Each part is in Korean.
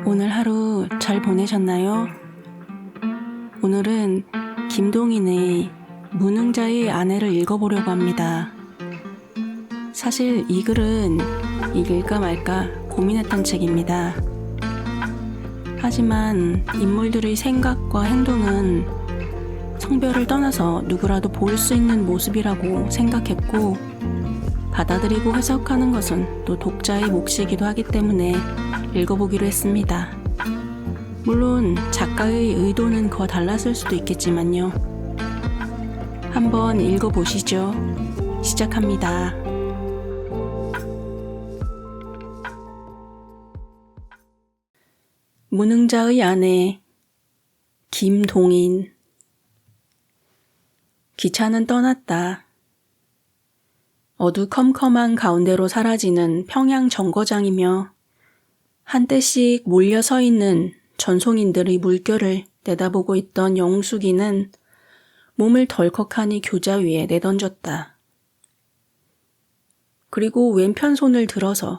오늘 하루 잘 보내셨나요? 오늘은 김동인의 무능자의 아내를 읽어보려고 합니다. 사실 이 글은 읽을까 말까 고민했던 책입니다. 하지만 인물들의 생각과 행동은 성별을 떠나서 누구라도 볼 수 있는 모습이라고 생각했고, 받아들이고 해석하는 것은 또 독자의 몫이기도 하기 때문에 읽어보기로 했습니다. 물론 작가의 의도는 거 달랐을 수도 있겠지만요. 한번 읽어보시죠. 시작합니다. 무능자의 아내 김동인. 기차는 떠났다. 어두컴컴한 가운데로 사라지는 평양 정거장이며 한때씩 몰려 서 있는 전송인들의 물결을 내다보고 있던 영숙이는 몸을 덜컥하니 교자 위에 내던졌다. 그리고 왼편 손을 들어서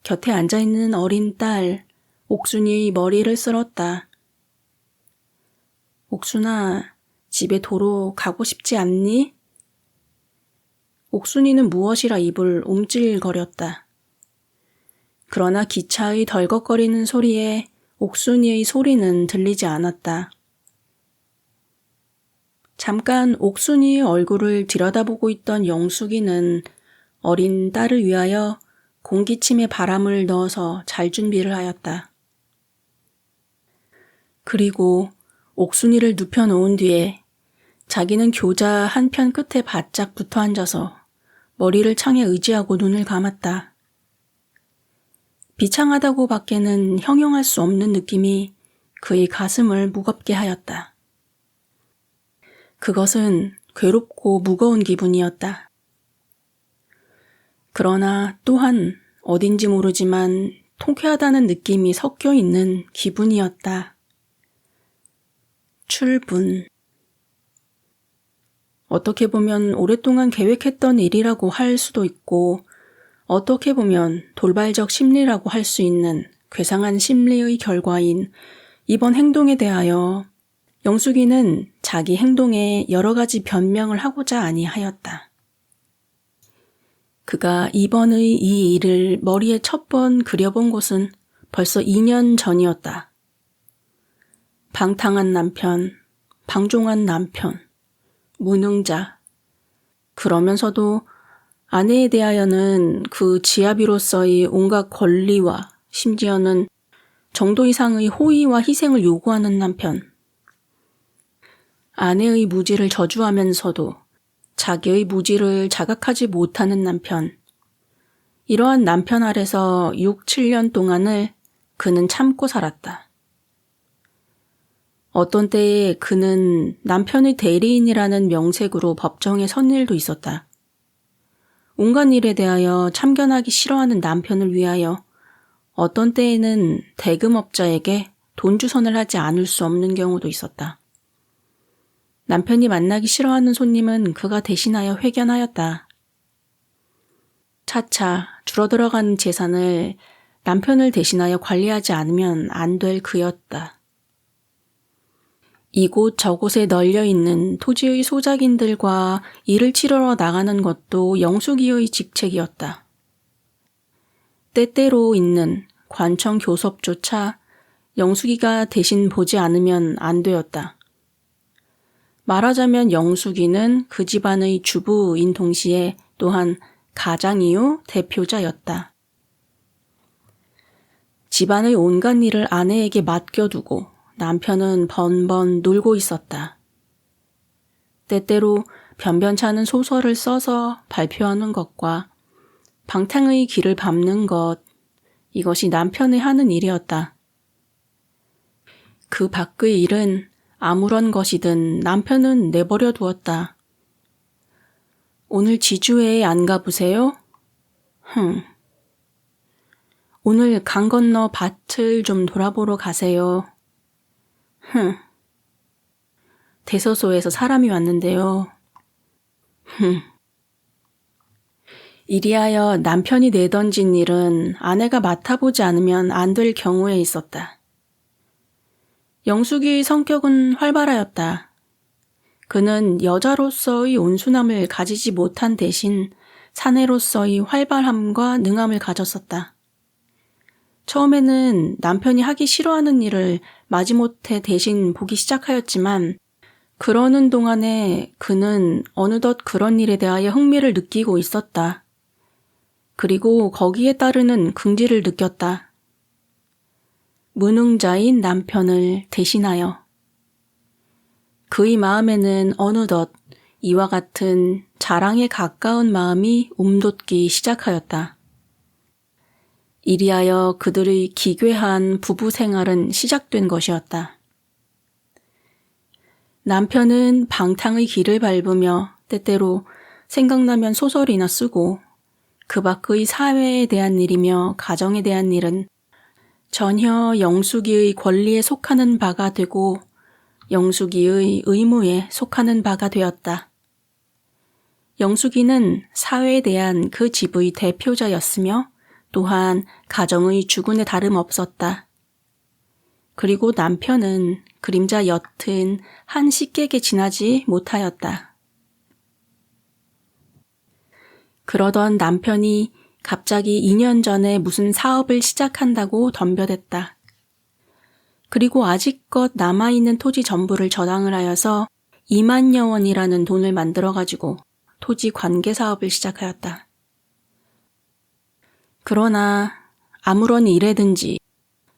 곁에 앉아있는 어린 딸 옥순이의 머리를 쓸었다. 옥순아, 집에 도로 가고 싶지 않니? 옥순이는 무엇이라 입을 움찔거렸다. 그러나 기차의 덜컥거리는 소리에 옥순이의 소리는 들리지 않았다. 잠깐 옥순이의 얼굴을 들여다보고 있던 영숙이는 어린 딸을 위하여 공기침에 바람을 넣어서 잘 준비를 하였다. 그리고 옥순이를 눕혀놓은 뒤에 자기는 교자 한편 끝에 바짝 붙어 앉아서 머리를 창에 의지하고 눈을 감았다. 비창하다고 밖에는 형용할 수 없는 느낌이 그의 가슴을 무겁게 하였다. 그것은 괴롭고 무거운 기분이었다. 그러나 또한 어딘지 모르지만 통쾌하다는 느낌이 섞여 있는 기분이었다. 출분. 어떻게 보면 오랫동안 계획했던 일이라고 할 수도 있고, 어떻게 보면 돌발적 심리라고 할 수 있는 괴상한 심리의 결과인 이번 행동에 대하여 영숙이는 자기 행동에 여러 가지 변명을 하고자 아니하였다. 그가 이번의 이 일을 머리에 첫 번 그려본 것은 벌써 2년 전이었다. 방탕한 남편, 방종한 남편, 무능자. 그러면서도 아내에 대하여는 그 지아비로서의 온갖 권리와 심지어는 정도 이상의 호의와 희생을 요구하는 남편. 아내의 무지를 저주하면서도 자기의 무지를 자각하지 못하는 남편. 이러한 남편 아래서 6, 7년 동안을 그는 참고 살았다. 어떤 때에 그는 남편의 대리인이라는 명색으로 법정에 선 일도 있었다. 온갖 일에 대하여 참견하기 싫어하는 남편을 위하여 어떤 때에는 대금업자에게 돈주선을 하지 않을 수 없는 경우도 있었다. 남편이 만나기 싫어하는 손님은 그가 대신하여 회견하였다. 차차 줄어들어가는 재산을 남편을 대신하여 관리하지 않으면 안 될 그였다. 이곳 저곳에 널려있는 토지의 소작인들과 일을 치르러 나가는 것도 영숙이의 직책이었다. 때때로 있는 관청 교섭조차 영숙이가 대신 보지 않으면 안 되었다. 말하자면 영숙이는 그 집안의 주부인 동시에 또한 가장이요 대표자였다. 집안의 온갖 일을 아내에게 맡겨두고 남편은 번번 놀고 있었다. 때때로 변변찮은 소설을 써서 발표하는 것과 방탕의 길을 밟는 것, 이것이 남편이 하는 일이었다. 그 밖의 일은 아무런 것이든 남편은 내버려 두었다. 오늘 지주회에 안 가보세요? 오늘 강 건너 밭을 좀 돌아보러 가세요. 대서소에서 사람이 왔는데요. 이리하여 남편이 내던진 일은 아내가 맡아보지 않으면 안 될 경우에 있었다. 영숙이의 성격은 활발하였다. 그는 여자로서의 온순함을 가지지 못한 대신 사내로서의 활발함과 능함을 가졌었다. 처음에는 남편이 하기 싫어하는 일을 마지못해 대신 보기 시작하였지만 그러는 동안에 그는 어느덧 그런 일에 대하여 흥미를 느끼고 있었다. 그리고 거기에 따르는 긍지를 느꼈다. 무능자인 남편을 대신하여. 그의 마음에는 어느덧 이와 같은 자랑에 가까운 마음이 움돋기 시작하였다. 이리하여 그들의 기괴한 부부 생활은 시작된 것이었다. 남편은 방탕의 길을 밟으며 때때로 생각나면 소설이나 쓰고 그 밖의 사회에 대한 일이며 가정에 대한 일은 전혀 영숙이의 권리에 속하는 바가 되고 영숙이의 의무에 속하는 바가 되었다. 영숙이는 사회에 대한 그 집의 대표자였으며 또한 가정의 주군에 다름없었다. 그리고 남편은 그림자 옅은 한 식객에 지나지 못하였다. 그러던 남편이 갑자기 2년 전에 무슨 사업을 시작한다고 덤벼댔다. 그리고 아직껏 남아있는 토지 전부를 저당을 하여서 2만여 원이라는 돈을 만들어가지고 토지 관계 사업을 시작하였다. 그러나 아무런 일에든지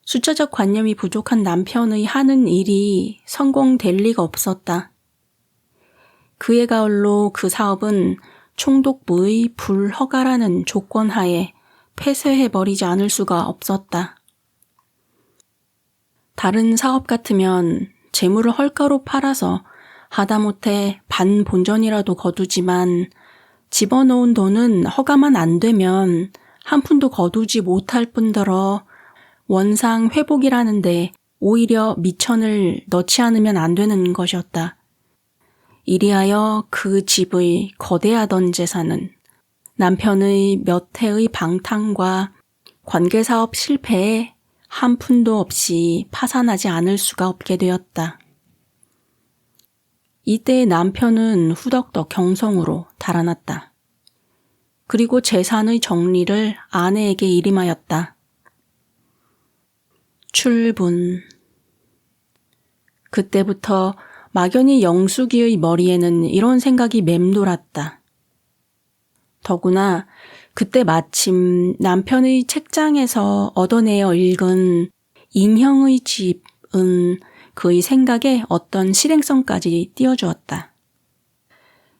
숫자적 관념이 부족한 남편의 하는 일이 성공될 리가 없었다. 그의 가을로 그 사업은 총독부의 불허가라는 조건 하에 폐쇄해버리지 않을 수가 없었다. 다른 사업 같으면 재물을 헐가로 팔아서 하다못해 반본전이라도 거두지만 집어넣은 돈은 허가만 안 되면 한 푼도 거두지 못할 뿐더러 원상 회복이라는데 오히려 미천을 넣지 않으면 안 되는 것이었다. 이리하여 그 집의 거대하던 재산은 남편의 몇 해의 방탕과 관계사업 실패에 한 푼도 없이 파산하지 않을 수가 없게 되었다. 이때 남편은 후덕덕 경성으로 달아났다. 그리고 재산의 정리를 아내에게 일임하였다. 출분. 그때부터 막연히 영숙이의 머리에는 이런 생각이 맴돌았다. 더구나 그때 마침 남편의 책장에서 얻어내어 읽은 인형의 집은 그의 생각에 어떤 실행성까지 띄워주었다.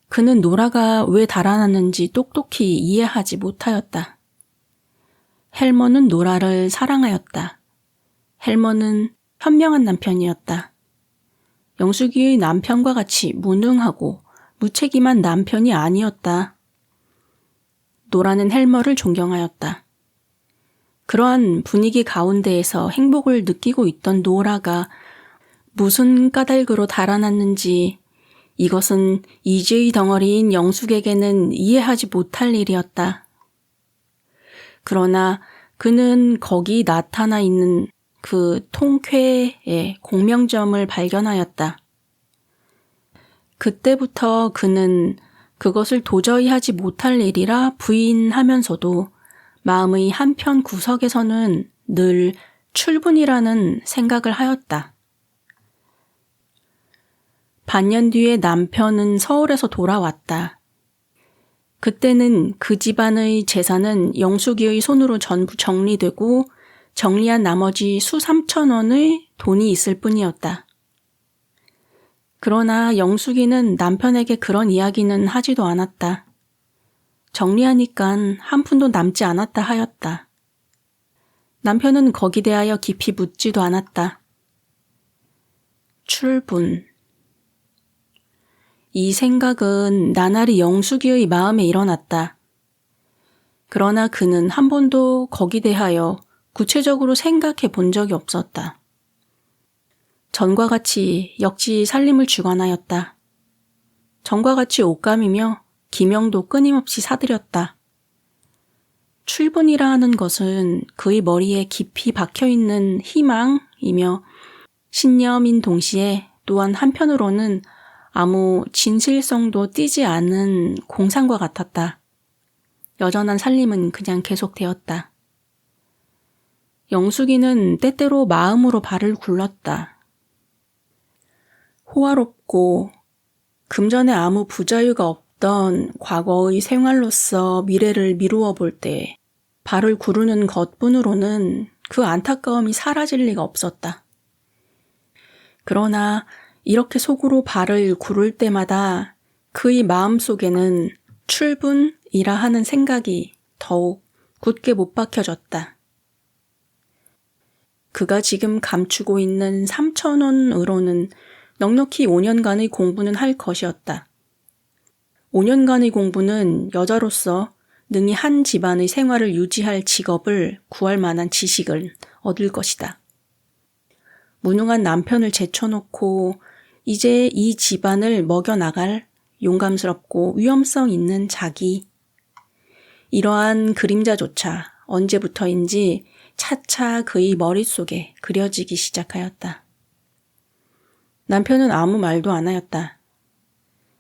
그는 노라가 왜 달아났는지 똑똑히 이해하지 못하였다. 헬머는 노라를 사랑하였다. 헬머는 현명한 남편이었다. 영숙이의 남편과 같이 무능하고 무책임한 남편이 아니었다. 노라는 헬머를 존경하였다. 그러한 분위기 가운데에서 행복을 느끼고 있던 노라가 무슨 까닭으로 달아났는지 이것은 이지의 덩어리인 영숙에게는 이해하지 못할 일이었다. 그러나 그는 거기 나타나 있는 그 통쾌의 공명점을 발견하였다. 그때부터 그는 그것을 도저히 하지 못할 일이라 부인하면서도 마음의 한편 구석에서는 늘 출분이라는 생각을 하였다. 반년 뒤에 남편은 서울에서 돌아왔다. 그때는 그 집안의 재산은 영숙이의 손으로 전부 정리되고 정리한 나머지 수삼천 원의 돈이 있을 뿐이었다. 그러나 영숙이는 남편에게 그런 이야기는 하지도 않았다. 정리하니깐 한 푼도 남지 않았다 하였다. 남편은 거기 대하여 깊이 묻지도 않았다. 출분. 이 생각은 나날이 영숙이의 마음에 일어났다. 그러나 그는 한 번도 거기 대하여 구체적으로 생각해 본 적이 없었다. 전과 같이 역시 살림을 주관하였다. 전과 같이 옷감이며 기명도 끊임없이 사들였다. 출분이라 하는 것은 그의 머리에 깊이 박혀있는 희망이며 신념인 동시에 또한 한편으로는 아무 진실성도 띠지 않은 공상과 같았다. 여전한 살림은 그냥 계속되었다. 영숙이는 때때로 마음으로 발을 굴렀다. 호화롭고 금전에 아무 부자유가 없던 과거의 생활로서 미래를 미루어 볼 때 발을 구르는 것뿐으로는 그 안타까움이 사라질 리가 없었다. 그러나 이렇게 속으로 발을 구를 때마다 그의 마음속에는 출분이라 하는 생각이 더욱 굳게 못 박혀졌다. 그가 지금 감추고 있는 3,000원으로는 넉넉히 5년간의 공부는 할 것이었다. 5년간의 공부는 여자로서 능히 한 집안의 생활을 유지할 직업을 구할 만한 지식을 얻을 것이다. 무능한 남편을 제쳐놓고 이제 이 집안을 먹여나갈 용감스럽고 위험성 있는 자기. 이러한 그림자조차 언제부터인지 차차 그의 머릿속에 그려지기 시작하였다. 남편은 아무 말도 안 하였다.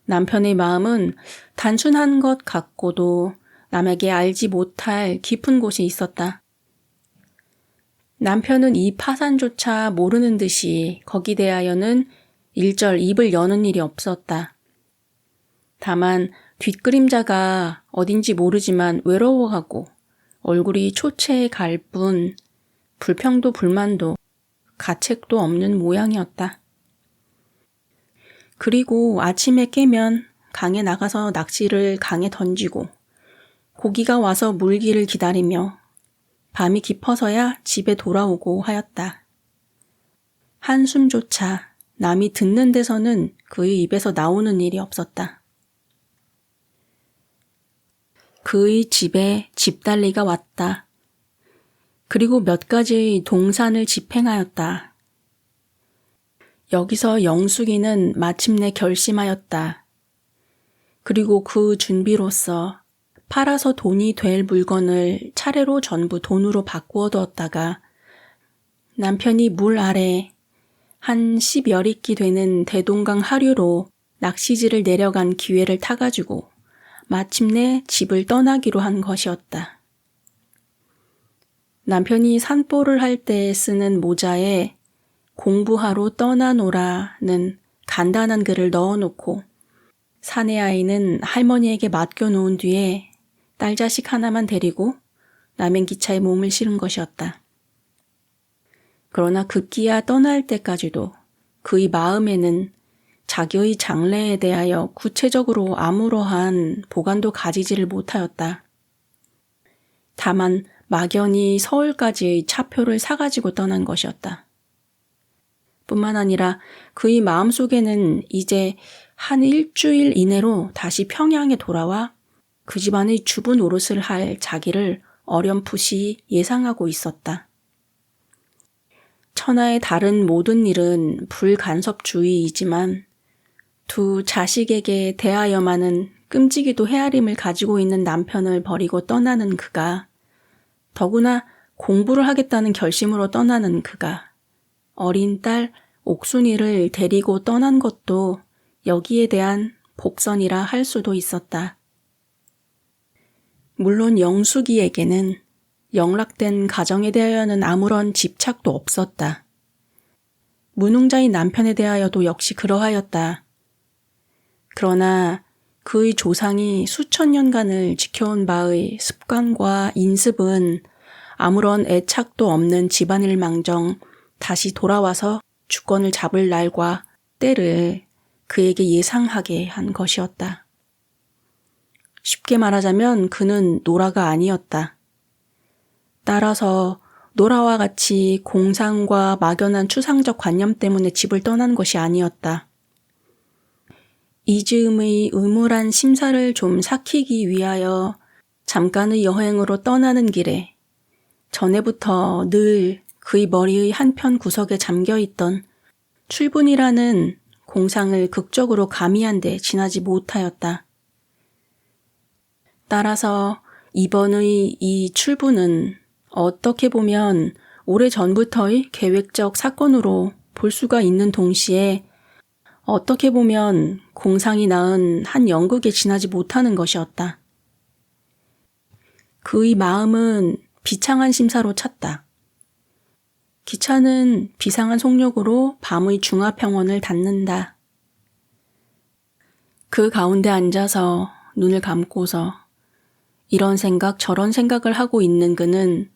남편의 마음은 단순한 것 같고도 남에게 알지 못할 깊은 곳이 있었다. 남편은 이 파산조차 모르는 듯이 거기 대하여는 일절 입을 여는 일이 없었다. 다만 뒷그림자가 어딘지 모르지만 외로워하고 얼굴이 초췌해 갈 뿐 불평도 불만도 가책도 없는 모양이었다. 그리고 아침에 깨면 강에 나가서 낚시를 강에 던지고 고기가 와서 물기를 기다리며 밤이 깊어서야 집에 돌아오고 하였다. 한숨조차 남이 듣는 데서는 그의 입에서 나오는 일이 없었다. 그의 집에 집달리가 왔다. 그리고 몇 가지의 동산을 집행하였다. 여기서 영숙이는 마침내 결심하였다. 그리고 그 준비로서 팔아서 돈이 될 물건을 차례로 전부 돈으로 바꾸어 두었다가 남편이 물 아래 한 10여 리끼 되는 대동강 하류로 낚시질을 내려간 기회를 타가지고 마침내 집을 떠나기로 한 것이었다. 남편이 산보를 할 때 쓰는 모자에 공부하러 떠나노라는 간단한 글을 넣어놓고 사내 아이는 할머니에게 맡겨놓은 뒤에 딸 자식 하나만 데리고 남행기차에 몸을 실은 것이었다. 그러나 급기야 떠날 때까지도 그의 마음에는 자기의 장래에 대하여 구체적으로 아무러한 보관도 가지지를 못하였다. 다만 막연히 서울까지의 차표를 사가지고 떠난 것이었다. 뿐만 아니라 그의 마음속에는 이제 한 일주일 이내로 다시 평양에 돌아와 그 집안의 주부 노릇을 할 자기를 어렴풋이 예상하고 있었다. 천하의 다른 모든 일은 불간섭주의이지만 두 자식에게 대하여만은 끔찍이도 헤아림을 가지고 있는 남편을 버리고 떠나는 그가, 더구나 공부를 하겠다는 결심으로 떠나는 그가 어린 딸 옥순이를 데리고 떠난 것도 여기에 대한 복선이라 할 수도 있었다. 물론 영숙이에게는 영락된 가정에 대하여는 아무런 집착도 없었다. 무능자인 남편에 대하여도 역시 그러하였다. 그러나 그의 조상이 수천 년간을 지켜온 바의 습관과 인습은 아무런 애착도 없는 집안일망정 다시 돌아와서 주권을 잡을 날과 때를 그에게 예상하게 한 것이었다. 쉽게 말하자면 그는 노라가 아니었다. 따라서 노라와 같이 공상과 막연한 추상적 관념 때문에 집을 떠난 것이 아니었다. 이즈음의 의무란 심사를 좀 삭히기 위하여 잠깐의 여행으로 떠나는 길에 전에부터 늘 그의 머리의 한편 구석에 잠겨있던 출분이라는 공상을 극적으로 가미한 데 지나지 못하였다. 따라서 이번의 이 출분은 어떻게 보면 오래전부터의 계획적 사건으로 볼 수가 있는 동시에 어떻게 보면 공상이 낳은 한 연극에 지나지 못하는 것이었다. 그의 마음은 비창한 심사로 찼다. 기차는 비상한 속력으로 밤의 중화평원을 닿는다. 그 가운데 앉아서 눈을 감고서 이런 생각 저런 생각을 하고 있는 그는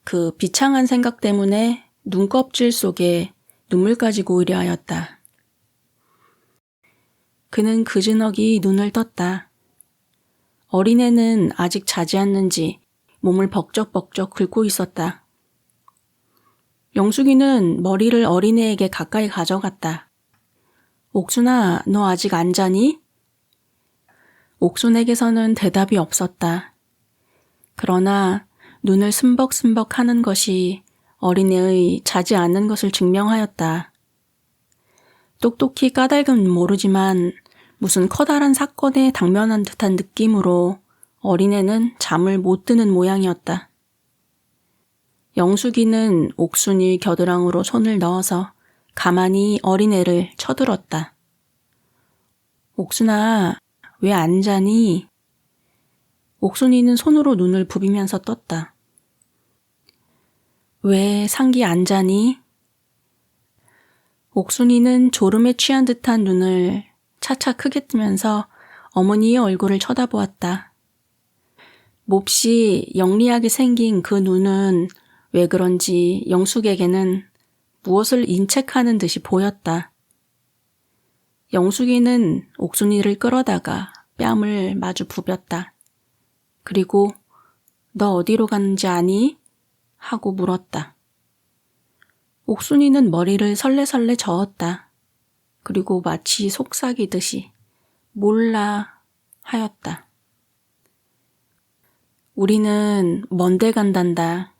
그 비창한 생각 때문에 눈껍질 속에 눈물까지 고이려 하였다. 그는 그즈넉이 눈을 떴다. 어린애는 아직 자지 않는지 몸을 벅적벅적 긁고 있었다. 영숙이는 머리를 어린애에게 가까이 가져갔다. 옥순아, 너 아직 안 자니? 옥순에게서는 대답이 없었다. 그러나 눈을 스벅스벅 하는 것이 어린애의 자지 않는 것을 증명하였다. 똑똑히 까닭은 모르지만 무슨 커다란 사건에 당면한 듯한 느낌으로 어린애는 잠을 못 드는 모양이었다. 영숙이는 옥순이 겨드랑이로 손을 넣어서 가만히 어린애를 쳐들었다. 옥순아, 왜 안 자니? 옥순이는 손으로 눈을 부비면서 떴다. 왜 상기 안 자니? 옥순이는 졸음에 취한 듯한 눈을 차차 크게 뜨면서 어머니의 얼굴을 쳐다보았다. 몹시 영리하게 생긴 그 눈은 왜 그런지 영숙에게는 무엇을 인책하는 듯이 보였다. 영숙이는 옥순이를 끌어다가 뺨을 마주 부볐다. 그리고 너 어디로 가는지 아니? 하고 물었다. 옥순이는 머리를 설레설레 저었다. 그리고 마치 속삭이듯이 몰라 하였다. 우리는 먼데 간단다.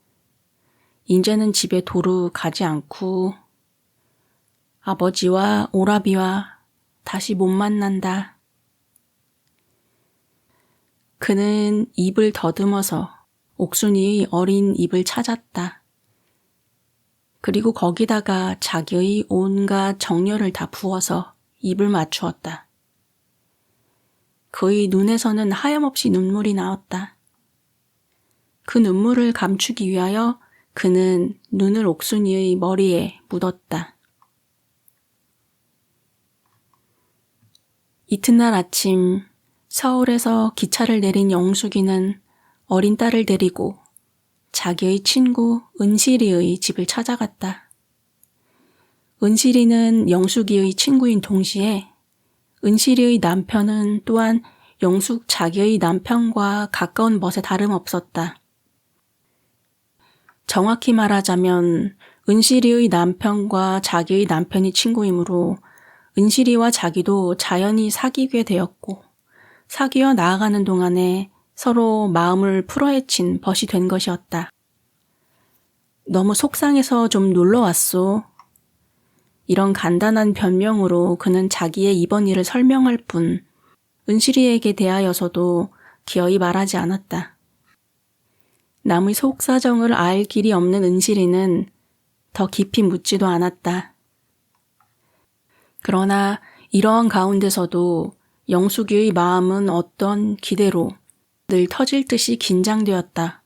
인제는 집에 도루 가지 않고 아버지와 오라비와 다시 못 만난다. 그는 입을 더듬어서 옥순이의 어린 입을 찾았다. 그리고 거기다가 자기의 온갖 정열을 다 부어서 입을 맞추었다. 그의 눈에서는 하염없이 눈물이 나왔다. 그 눈물을 감추기 위하여 그는 눈을 옥순이의 머리에 묻었다. 이튿날 아침 서울에서 기차를 내린 영숙이는 어린 딸을 데리고 자기의 친구 은실이의 집을 찾아갔다. 은실이는 영숙이의 친구인 동시에 은실이의 남편은 또한 영숙 자기의 남편과 가까운 멋에 다름없었다. 정확히 말하자면 은실이의 남편과 자기의 남편이 친구이므로 은실이와 자기도 자연히 사귀게 되었고 사귀어 나아가는 동안에 서로 마음을 풀어헤친 벗이 된 것이었다. 너무 속상해서 좀 놀러왔소. 이런 간단한 변명으로 그는 자기의 이번 일을 설명할 뿐 은실이에게 대하여서도 기어이 말하지 않았다. 남의 속사정을 알 길이 없는 은실이는 더 깊이 묻지도 않았다. 그러나 이러한 가운데서도 영숙이의 마음은 어떤 기대로 늘 터질 듯이 긴장되었다.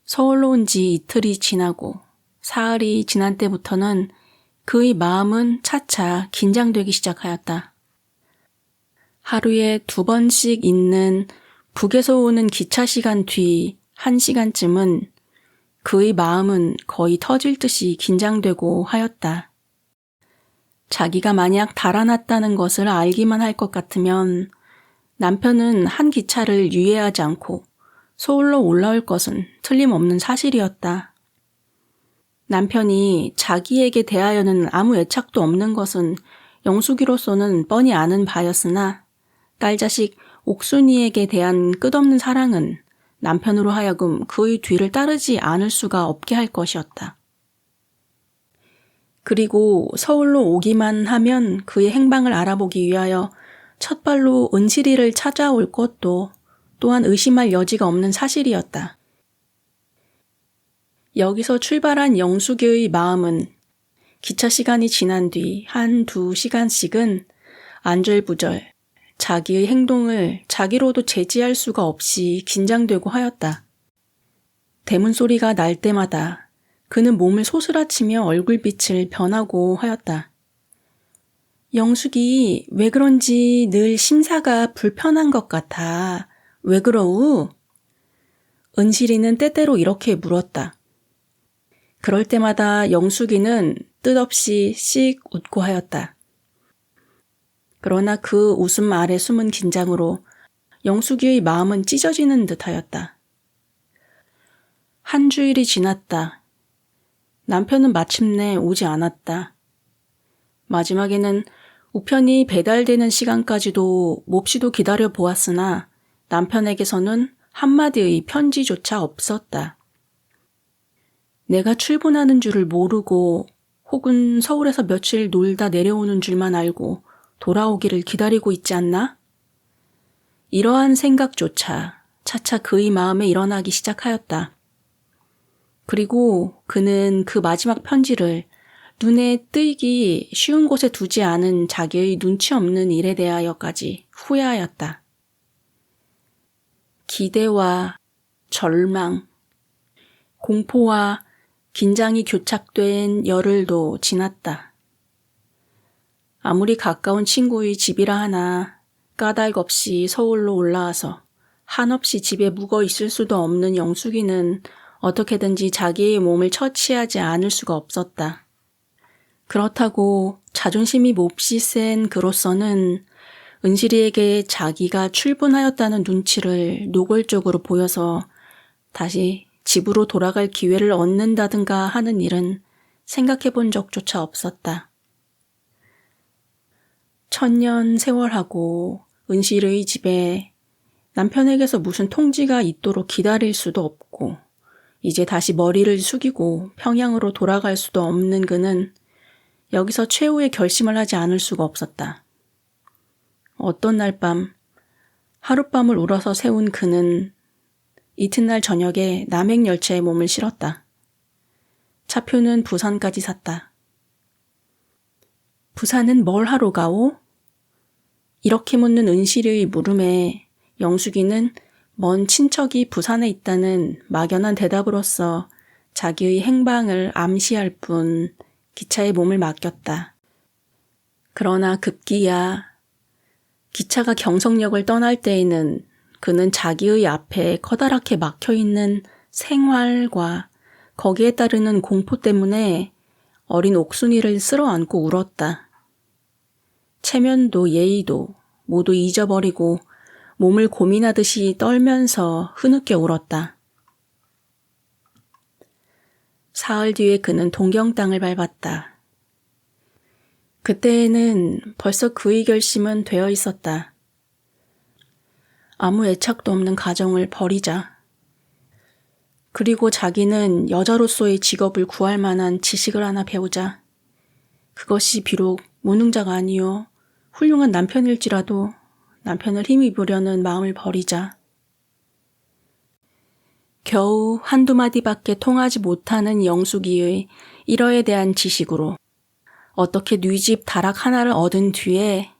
서울로 온 지 이틀이 지나고 사흘이 지난 때부터는 그의 마음은 차차 긴장되기 시작하였다. 하루에 2번씩 있는 북에서 오는 기차 시간 뒤 1시간쯤은 그의 마음은 거의 터질 듯이 긴장되고 하였다. 자기가 만약 달아났다는 것을 알기만 할 것 같으면 남편은 한 기차를 유예하지 않고 서울로 올라올 것은 틀림없는 사실이었다. 남편이 자기에게 대하여는 아무 애착도 없는 것은 영숙이로서는 뻔히 아는 바였으나 딸자식 옥순이에게 대한 끝없는 사랑은 남편으로 하여금 그의 뒤를 따르지 않을 수가 없게 할 것이었다. 그리고 서울로 오기만 하면 그의 행방을 알아보기 위하여 첫발로 은실이를 찾아올 것도 또한 의심할 여지가 없는 사실이었다. 여기서 출발한 영숙이의 마음은 기차 시간이 지난 뒤 1~2시간씩은 안절부절 자기의 행동을 자기로도 제지할 수가 없이 긴장되고 하였다. 대문 소리가 날 때마다 그는 몸을 소스라치며 얼굴빛을 변하고 하였다. 영숙이 왜 그런지 늘 심사가 불편한 것 같아. 왜 그러우? 은실이는 때때로 이렇게 물었다. 그럴 때마다 영숙이는 뜻없이 씩 웃고 하였다. 그러나 그 웃음 아래 숨은 긴장으로 영숙이의 마음은 찢어지는 듯하였다. 한 주일이 지났다. 남편은 마침내 오지 않았다. 마지막에는 우편이 배달되는 시간까지도 몹시도 기다려 보았으나 남편에게서는 한마디의 편지조차 없었다. 내가 출근하는 줄을 모르고 혹은 서울에서 며칠 놀다 내려오는 줄만 알고 돌아오기를 기다리고 있지 않나? 이러한 생각조차 차차 그의 마음에 일어나기 시작하였다. 그리고 그는 그 마지막 편지를 눈에 띄기 쉬운 곳에 두지 않은 자기의 눈치 없는 일에 대하여까지 후회하였다. 기대와 절망, 공포와 긴장이 교착된 열흘도 지났다. 아무리 가까운 친구의 집이라 하나 까닭없이 서울로 올라와서 한없이 집에 묵어 있을 수도 없는 영숙이는 어떻게든지 자기의 몸을 처치하지 않을 수가 없었다. 그렇다고 자존심이 몹시 센 그로서는 은실이에게 자기가 출분하였다는 눈치를 노골적으로 보여서 다시 집으로 돌아갈 기회를 얻는다든가 하는 일은 생각해 본 적조차 없었다. 1000년 세월하고 은실의 집에 남편에게서 무슨 통지가 있도록 기다릴 수도 없고 이제 다시 머리를 숙이고 평양으로 돌아갈 수도 없는 그는 여기서 최후의 결심을 하지 않을 수가 없었다. 어떤 날 밤 하룻밤을 울어서 세운 그는 이튿날 저녁에 남행열차에 몸을 실었다. 차표는 부산까지 샀다. 부산은 뭘 하러 가오? 이렇게 묻는 은실이의 물음에 영숙이는 먼 친척이 부산에 있다는 막연한 대답으로써 자기의 행방을 암시할 뿐 기차에 몸을 맡겼다. 그러나 급기야 기차가 경성역을 떠날 때에는 그는 자기의 앞에 커다랗게 막혀있는 생활과 거기에 따르는 공포 때문에 어린 옥순이를 쓸어안고 울었다. 체면도 예의도 모두 잊어버리고 몸을 고민하듯이 떨면서 흐느껴 울었다. 사흘 뒤에 그는 동경 땅을 밟았다. 그때에는 벌써 그의 결심은 되어 있었다. 아무 애착도 없는 가정을 버리자. 그리고 자기는 여자로서의 직업을 구할 만한 지식을 하나 배우자. 그것이 비록 무능자가 아니요 훌륭한 남편일지라도 남편을 힘입으려는 마음을 버리자. 겨우 한두 마디밖에 통하지 못하는 영숙이의 일어에 대한 지식으로 어떻게 뉘집 다락 하나를 얻은 뒤에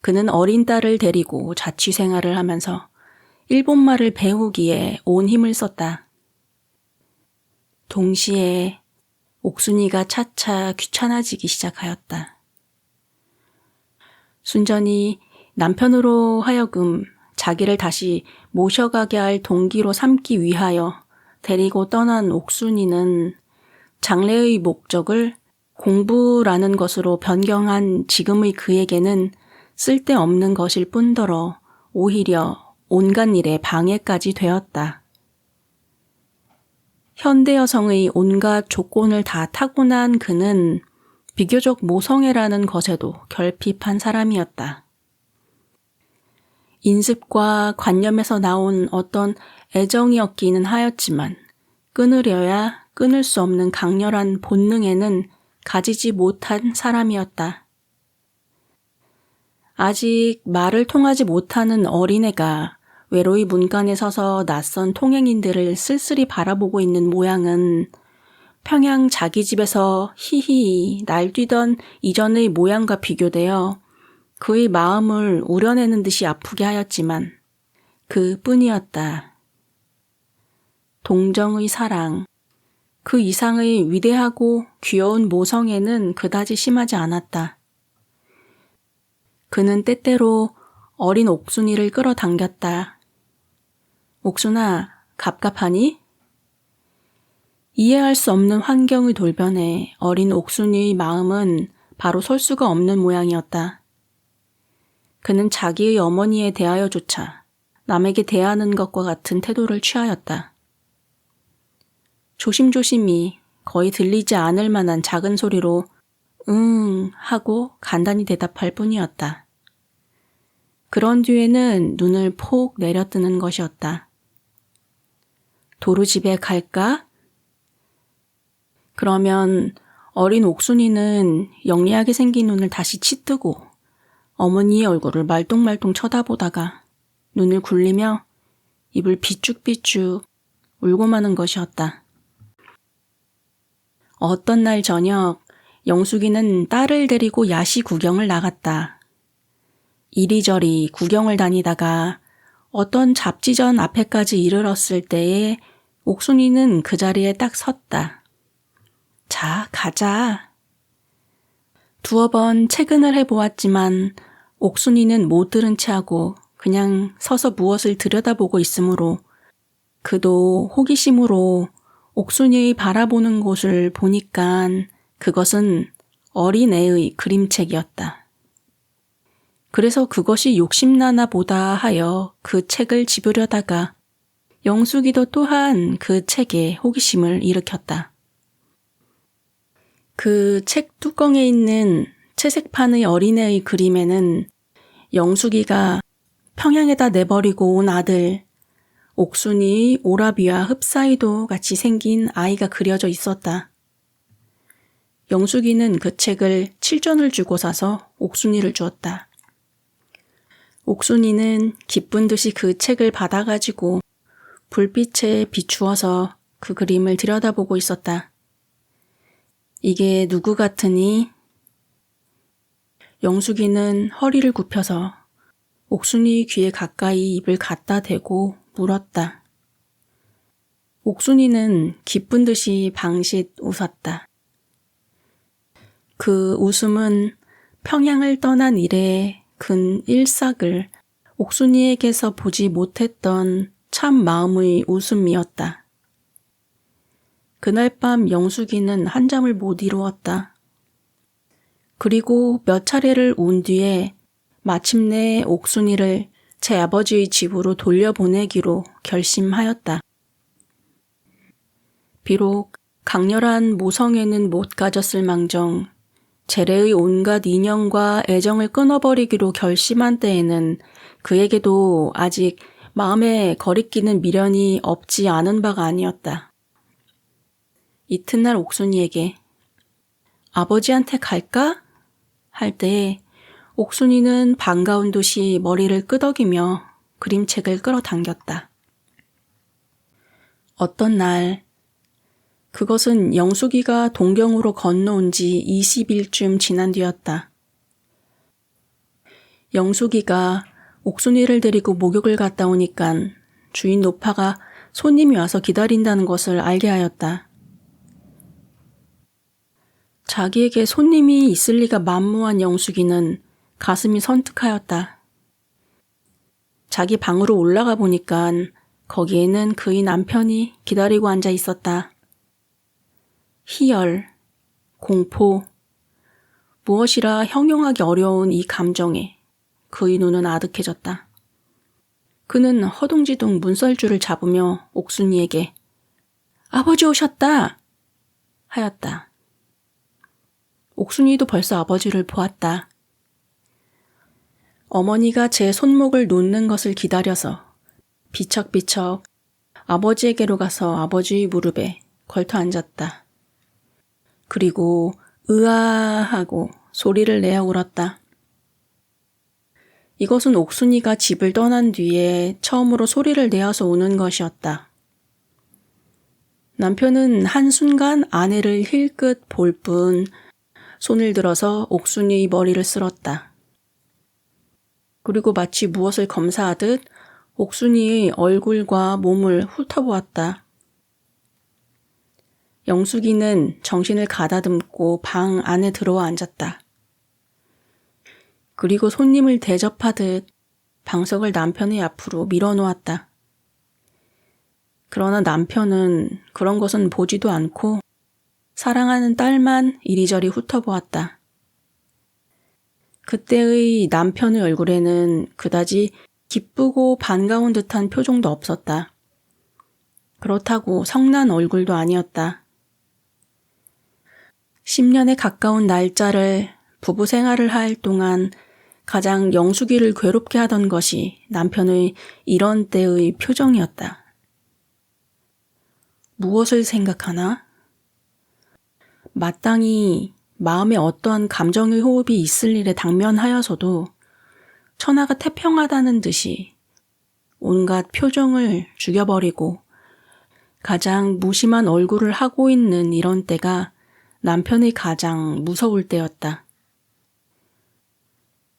그는 어린 딸을 데리고 자취생활을 하면서 일본말을 배우기에 온 힘을 썼다. 동시에 옥순이가 차차 귀찮아지기 시작하였다. 순전히 남편으로 하여금 자기를 다시 모셔가게 할 동기로 삼기 위하여 데리고 떠난 옥순이는 장래의 목적을 공부라는 것으로 변경한 지금의 그에게는 쓸데없는 것일 뿐더러 오히려 온갖 일에 방해까지 되었다. 현대 여성의 온갖 조건을 다 타고난 그는 비교적 모성애라는 것에도 결핍한 사람이었다. 인습과 관념에서 나온 어떤 애정이었기는 하였지만 끊으려야 끊을 수 없는 강렬한 본능에는 가지지 못한 사람이었다. 아직 말을 통하지 못하는 어린애가 외로이 문간에 서서 낯선 통행인들을 쓸쓸히 바라보고 있는 모양은 평양 자기 집에서 히히 날뛰던 이전의 모양과 비교되어 그의 마음을 우려내는 듯이 아프게 하였지만 그뿐이었다. 동정의 사랑, 그 이상의 위대하고 귀여운 모성애는 그다지 심하지 않았다. 그는 때때로 어린 옥순이를 끌어당겼다. 옥순아, 갑갑하니? 이해할 수 없는 환경의 돌변에 어린 옥순이의 마음은 바로 설 수가 없는 모양이었다. 그는 자기의 어머니에 대하여조차 남에게 대하는 것과 같은 태도를 취하였다. 조심조심히 거의 들리지 않을 만한 작은 소리로 응 하고 간단히 대답할 뿐이었다. 그런 뒤에는 눈을 폭 내려뜨는 것이었다. 도루 집에 갈까? 그러면 어린 옥순이는 영리하게 생긴 눈을 다시 치뜨고 어머니의 얼굴을 말똥말똥 쳐다보다가 눈을 굴리며 입을 비쭉비쭉 울고 마는 것이었다. 어떤 날 저녁 영숙이는 딸을 데리고 야시 구경을 나갔다. 이리저리 구경을 다니다가 어떤 잡지전 앞에까지 이르렀을 때에 옥순이는 그 자리에 딱 섰다. 자, 가자. 두어 번 채근을 해보았지만 옥순이는 못 들은 채 하고 그냥 서서 무엇을 들여다보고 있으므로 그도 호기심으로 옥순이의 바라보는 곳을 보니깐 그것은 어린애의 그림책이었다. 그래서 그것이 욕심나나 보다 하여 그 책을 집으려다가 영숙이도 또한 그 책에 호기심을 일으켰다. 그 책 뚜껑에 있는 채색판의 어린애의 그림에는 영숙이가 평양에다 내버리고 온 아들 옥순이 오라비와 흡사이도 같이 생긴 아이가 그려져 있었다. 영숙이는 그 책을 7전을 주고 사서 옥순이를 주었다. 옥순이는 기쁜 듯이 그 책을 받아가지고 불빛에 비추어서 그 그림을 들여다보고 있었다. 이게 누구 같으니? 영숙이는 허리를 굽혀서 옥순이 귀에 가까이 입을 갖다 대고 물었다. 옥순이는 기쁜 듯이 방싯 웃었다. 그 웃음은 평양을 떠난 이래 근 일삭을 옥순이에게서 보지 못했던 참 마음의 웃음이었다. 그날 밤 영숙이는 한잠을 못 이루었다. 그리고 몇 차례를 운 뒤에 마침내 옥순이를 제 아버지의 집으로 돌려보내기로 결심하였다. 비록 강렬한 모성애는 못 가졌을 망정 재래의 온갖 인연과 애정을 끊어버리기로 결심한 때에는 그에게도 아직 마음에 거리끼는 미련이 없지 않은 바가 아니었다. 이튿날 옥순이에게 아버지한테 갈까? 할 때에 옥순이는 반가운 듯이 머리를 끄덕이며 그림책을 끌어당겼다. 어떤 날 그것은 영숙이가 동경으로 건너온 지 20일쯤 지난 뒤였다. 영숙이가 옥순이를 데리고 목욕을 갔다 오니깐 주인 노파가 손님이 와서 기다린다는 것을 알게 하였다. 자기에게 손님이 있을 리가 만무한 영숙이는 가슴이 선뜩하였다. 자기 방으로 올라가 보니깐 거기에는 그의 남편이 기다리고 앉아 있었다. 희열, 공포, 무엇이라 형용하기 어려운 이 감정에 그의 눈은 아득해졌다. 그는 허둥지둥 문설주를 잡으며 옥순이에게 아버지 오셨다! 하였다. 옥순이도 벌써 아버지를 보았다. 어머니가 제 손목을 놓는 것을 기다려서 비척비척 아버지에게로 가서 아버지의 무릎에 걸터 앉았다. 그리고 으아하고 소리를 내어 울었다. 이것은 옥순이가 집을 떠난 뒤에 처음으로 소리를 내어서 우는 것이었다. 남편은 한순간 아내를 힐끗 볼 뿐 손을 들어서 옥순이의 머리를 쓸었다. 그리고 마치 무엇을 검사하듯 옥순이의 얼굴과 몸을 훑어보았다. 영숙이는 정신을 가다듬고 방 안에 들어와 앉았다. 그리고 손님을 대접하듯 방석을 남편의 앞으로 밀어놓았다. 그러나 남편은 그런 것은 보지도 않고 사랑하는 딸만 이리저리 훑어보았다. 그때의 남편의 얼굴에는 그다지 기쁘고 반가운 듯한 표정도 없었다. 그렇다고 성난 얼굴도 아니었다. 10년에 가까운 날짜를 부부 생활을 할 동안 가장 영숙이를 괴롭게 하던 것이 남편의 이런 때의 표정이었다. 무엇을 생각하나? 마땅히 마음에 어떠한 감정의 호흡이 있을 일에 당면하여서도 천하가 태평하다는 듯이 온갖 표정을 죽여버리고 가장 무심한 얼굴을 하고 있는 이런 때가 남편이 가장 무서울 때였다.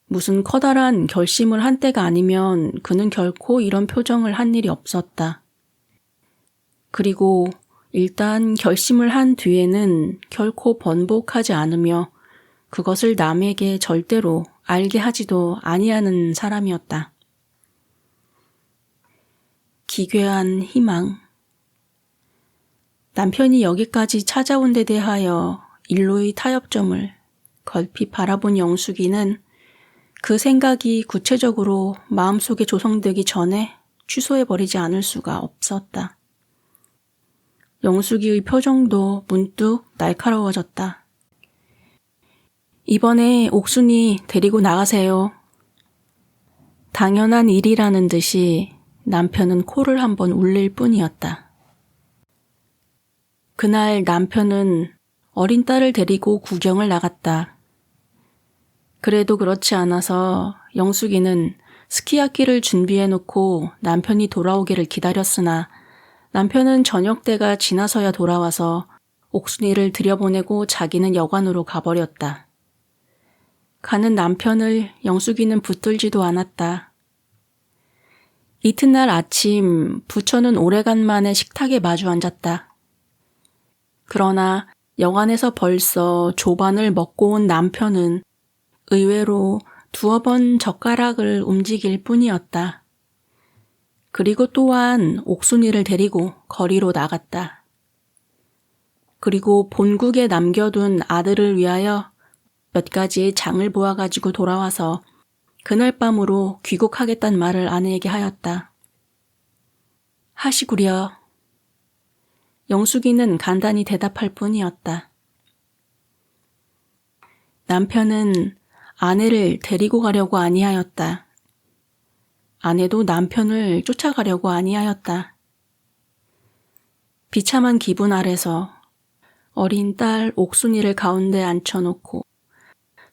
무슨 커다란 결심을 한 때가 아니면 그는 결코 이런 표정을 한 일이 없었다. 그리고 일단 결심을 한 뒤에는 결코 번복하지 않으며 그것을 남에게 절대로 알게 하지도 아니하는 사람이었다. 기괴한 희망. 남편이 여기까지 찾아온 데 대하여 일로의 타협점을 걸핏 바라본 영숙이는 그 생각이 구체적으로 마음속에 조성되기 전에 취소해버리지 않을 수가 없었다. 영숙이의 표정도 문득 날카로워졌다. 이번에 옥순이 데리고 나가세요. 당연한 일이라는 듯이 남편은 코를 한번 울릴 뿐이었다. 그날 남편은 어린 딸을 데리고 구경을 나갔다. 그래도 그렇지 않아서 영숙이는 스키야키를 준비해놓고 남편이 돌아오기를 기다렸으나 남편은 저녁 때가 지나서야 돌아와서 옥순이를 들여보내고 자기는 여관으로 가버렸다. 가는 남편을 영숙이는 붙들지도 않았다. 이튿날 아침 부처는 오래간만에 식탁에 마주 앉았다. 그러나 여관에서 벌써 조반을 먹고 온 남편은 의외로 두어 번 젓가락을 움직일 뿐이었다. 그리고 또한 옥순이를 데리고 거리로 나갔다. 그리고 본국에 남겨둔 아들을 위하여 몇 가지의 장을 보아가지고 돌아와서 그날 밤으로 귀국하겠다는 말을 아내에게 하였다. 하시구려. 영숙이는 간단히 대답할 뿐이었다. 남편은 아내를 데리고 가려고 아니하였다. 아내도 남편을 쫓아가려고 아니하였다. 비참한 기분 아래서 어린 딸 옥순이를 가운데 앉혀놓고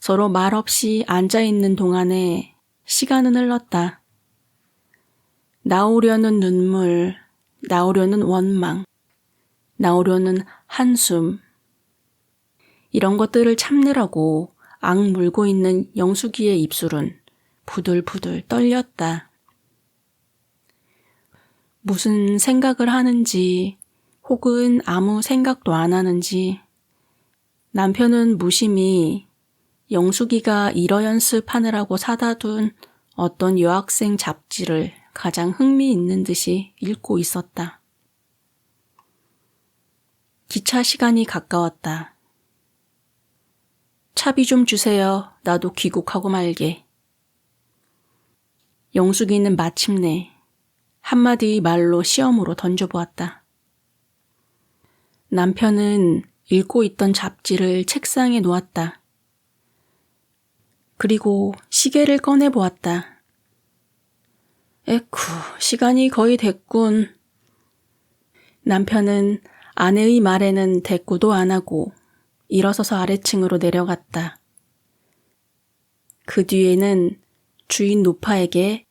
서로 말없이 앉아있는 동안에 시간은 흘렀다. 나오려는 눈물, 나오려는 원망, 나오려는 한숨. 이런 것들을 참느라고 악물고 있는 영숙이의 입술은 부들부들 떨렸다. 무슨 생각을 하는지 혹은 아무 생각도 안 하는지 남편은 무심히 영숙이가 일어 연습하느라고 사다 둔 어떤 여학생 잡지를 가장 흥미있는 듯이 읽고 있었다. 기차 시간이 가까웠다. 차비 좀 주세요. 나도 귀국하고 말게. 영숙이는 마침내 한마디 말로 시험으로 던져보았다. 남편은 읽고 있던 잡지를 책상에 놓았다. 그리고 시계를 꺼내보았다. 에쿠, 시간이 거의 됐군. 남편은 아내의 말에는 대꾸도 안 하고 일어서서 아래층으로 내려갔다. 그 뒤에는 주인 노파에게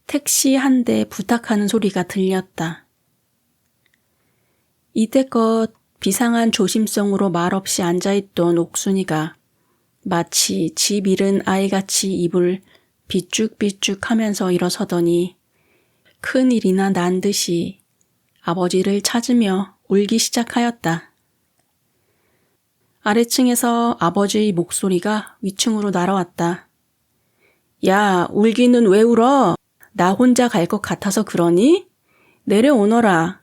택시 한 대 부탁하는 소리가 들렸다. 이때껏 비상한 조심성으로 말없이 앉아있던 옥순이가 마치 집 잃은 아이같이 입을 비쭉비쭉 하면서 일어서더니 큰일이나 난 듯이 아버지를 찾으며 울기 시작하였다. 아래층에서 아버지의 목소리가 위층으로 날아왔다. 야, 울기는 왜 울어? 나 혼자 갈 것 같아서 그러니? 내려오너라.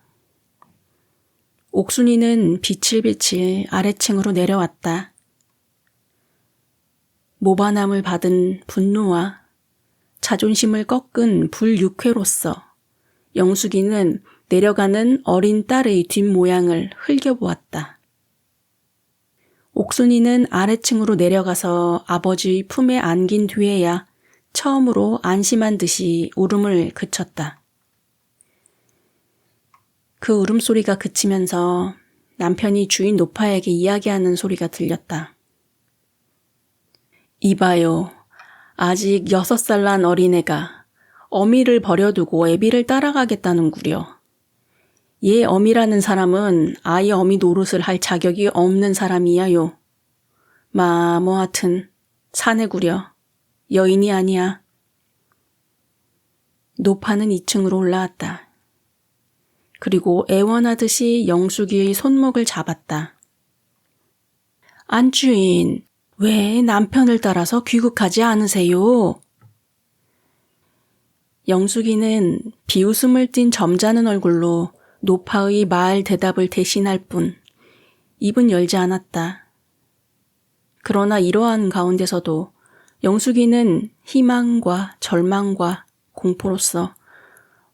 옥순이는 비칠비칠 아래층으로 내려왔다. 모반함을 받은 분노와 자존심을 꺾은 불육회로서 영숙이는 내려가는 어린 딸의 뒷모양을 흘겨보았다. 옥순이는 아래층으로 내려가서 아버지의 품에 안긴 뒤에야 처음으로 안심한 듯이 울음을 그쳤다. 그 울음소리가 그치면서 남편이 주인 노파에게 이야기하는 소리가 들렸다. 이봐요. 아직 6살 난 어린애가 어미를 버려두고 애비를 따라가겠다는구려. 얘 어미라는 사람은 아이 어미 노릇을 할 자격이 없는 사람이야요. 뭐 하튼 사내구려. 여인이 아니야. 노파는 2층으로 올라왔다. 그리고 애원하듯이 영숙이의 손목을 잡았다. 안주인, 왜 남편을 따라서 귀국하지 않으세요? 영숙이는 비웃음을 띤 점잖은 얼굴로 노파의 말 대답을 대신할 뿐 입은 열지 않았다. 그러나 이러한 가운데서도 영숙이는 희망과 절망과 공포로서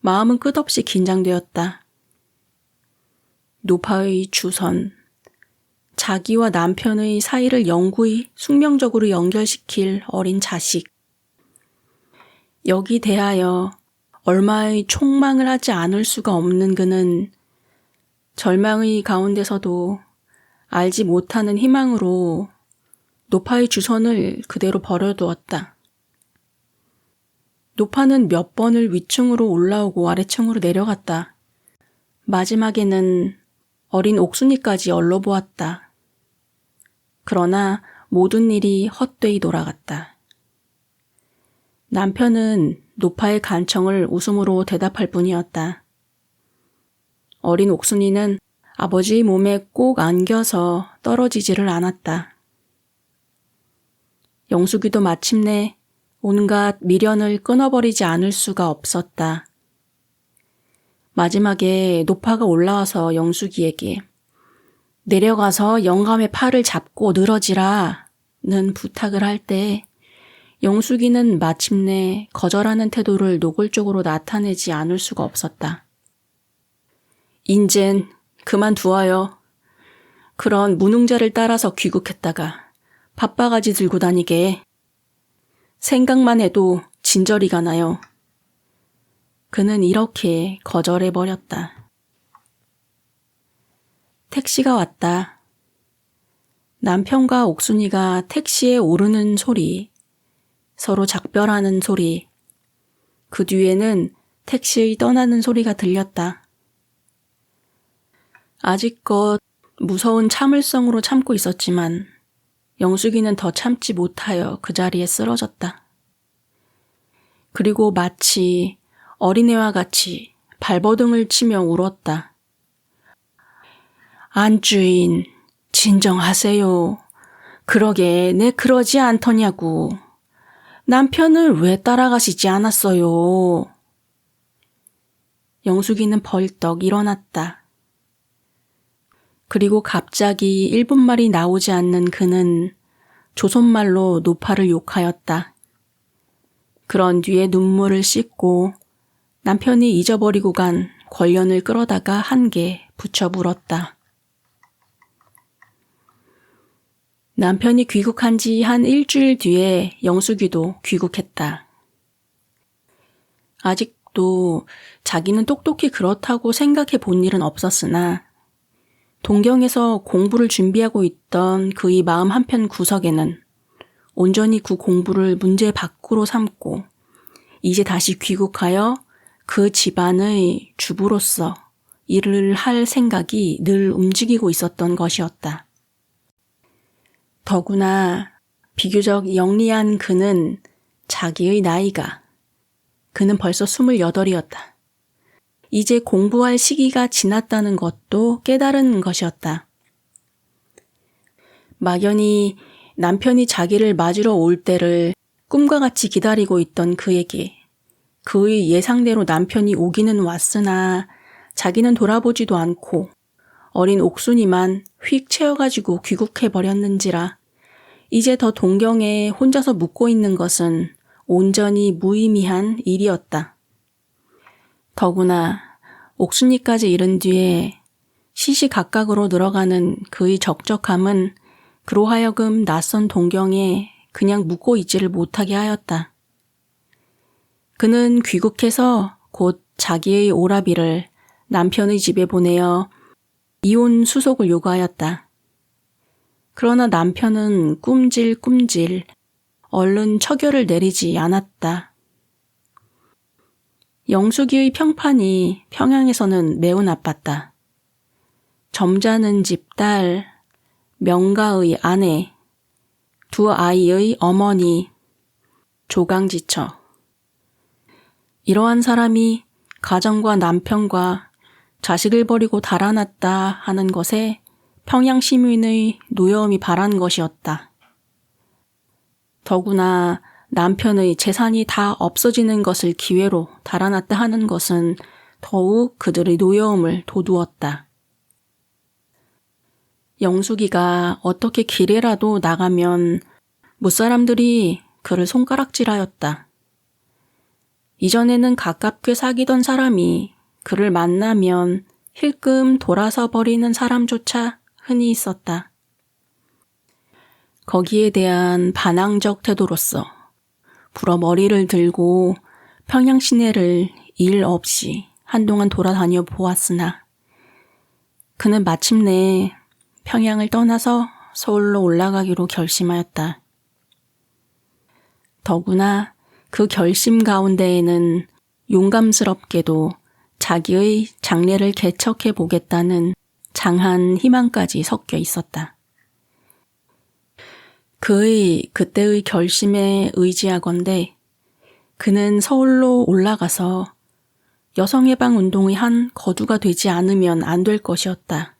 마음은 끝없이 긴장되었다. 노파의 주선, 자기와 남편의 사이를 영구히 숙명적으로 연결시킬 어린 자식. 여기 대하여 얼마의 촉망을 하지 않을 수가 없는 그는 절망의 가운데서도 알지 못하는 희망으로 노파의 주선을 그대로 버려두었다. 노파는 몇 번을 위층으로 올라오고 아래층으로 내려갔다. 마지막에는 어린 옥순이까지 얼러보았다. 그러나 모든 일이 헛되이 돌아갔다. 남편은 노파의 간청을 웃음으로 대답할 뿐이었다. 어린 옥순이는 아버지의 몸에 꼭 안겨서 떨어지지를 않았다. 영숙이도 마침내 온갖 미련을 끊어버리지 않을 수가 없었다. 마지막에 노파가 올라와서 영숙이에게 내려가서 영감의 팔을 잡고 늘어지라는 부탁을 할 때 영숙이는 마침내 거절하는 태도를 노골적으로 나타내지 않을 수가 없었다. 인젠 그만두어요. 그런 무능자를 따라서 귀국했다가 밭바가지 들고 다니게. 생각만 해도 진저리가 나요. 그는 이렇게 거절해버렸다. 택시가 왔다. 남편과 옥순이가 택시에 오르는 소리, 서로 작별하는 소리, 그 뒤에는 택시의 떠나는 소리가 들렸다. 아직껏 무서운 참을성으로 참고 있었지만 영숙이는 더 참지 못하여 그 자리에 쓰러졌다. 그리고 마치 어린애와 같이 발버둥을 치며 울었다. 안주인, 진정하세요. 그러게 내 그러지 않더냐고. 남편을 왜 따라가시지 않았어요? 영숙이는 벌떡 일어났다. 그리고 갑자기 1분 말이 나오지 않는 그는 조선말로 노파를 욕하였다. 그런 뒤에 눈물을 씻고 남편이 잊어버리고 간 권련을 끌어다가 한 개 붙여 물었다. 남편이 귀국한 지 한 일주일 뒤에 영숙이도 귀국했다. 아직도 자기는 똑똑히 그렇다고 생각해 본 일은 없었으나 동경에서 공부를 준비하고 있던 그의 마음 한편 구석에는 온전히 그 공부를 문제 밖으로 삼고 이제 다시 귀국하여 그 집안의 주부로서 일을 할 생각이 늘 움직이고 있었던 것이었다. 더구나 비교적 영리한 그는 자기의 나이가, 그는 벌써 28이었다. 이제 공부할 시기가 지났다는 것도 깨달은 것이었다. 막연히 남편이 자기를 맞으러 올 때를 꿈과 같이 기다리고 있던 그에게 그의 예상대로 남편이 오기는 왔으나 자기는 돌아보지도 않고 어린 옥순이만 휙 채워가지고 귀국해버렸는지라 이제 더 동경에 혼자서 묵고 있는 것은 온전히 무의미한 일이었다. 더구나 옥순이까지 이른 뒤에 시시각각으로 늘어가는 그의 적적함은 그로 하여금 낯선 동경에 그냥 묵고 있지를 못하게 하였다. 그는 귀국해서 곧 자기의 오라비를 남편의 집에 보내어 이혼 수속을 요구하였다. 그러나 남편은 쿰질쿰질 얼른 처결을 내리지 않았다. 영숙이의 평판이 평양에서는 매우 나빴다. 점잖은 집 딸, 명가의 아내, 두 아이의 어머니, 조강지처. 이러한 사람이 가정과 남편과 자식을 버리고 달아났다 하는 것에 평양 시민의 노여움이 바란 것이었다. 더구나 남편의 재산이 다 없어지는 것을 기회로 달아났다 하는 것은 더욱 그들의 노여움을 돋우었다. 영숙이가 어떻게 길에라도 나가면 무사람들이 그를 손가락질하였다. 이전에는 가깝게 사귀던 사람이 그를 만나면 힐끔 돌아서 버리는 사람조차 흔히 있었다. 거기에 대한 반항적 태도로서 불어 머리를 들고 평양 시내를 일 없이 한동안 돌아다녀 보았으나 그는 마침내 평양을 떠나서 서울로 올라가기로 결심하였다. 더구나 그 결심 가운데에는 용감스럽게도 자기의 장래를 개척해 보겠다는 장한 희망까지 섞여 있었다. 그의 그때의 결심에 의지하건대 그는 서울로 올라가서 여성해방 운동의 한 거두가 되지 않으면 안 될 것이었다.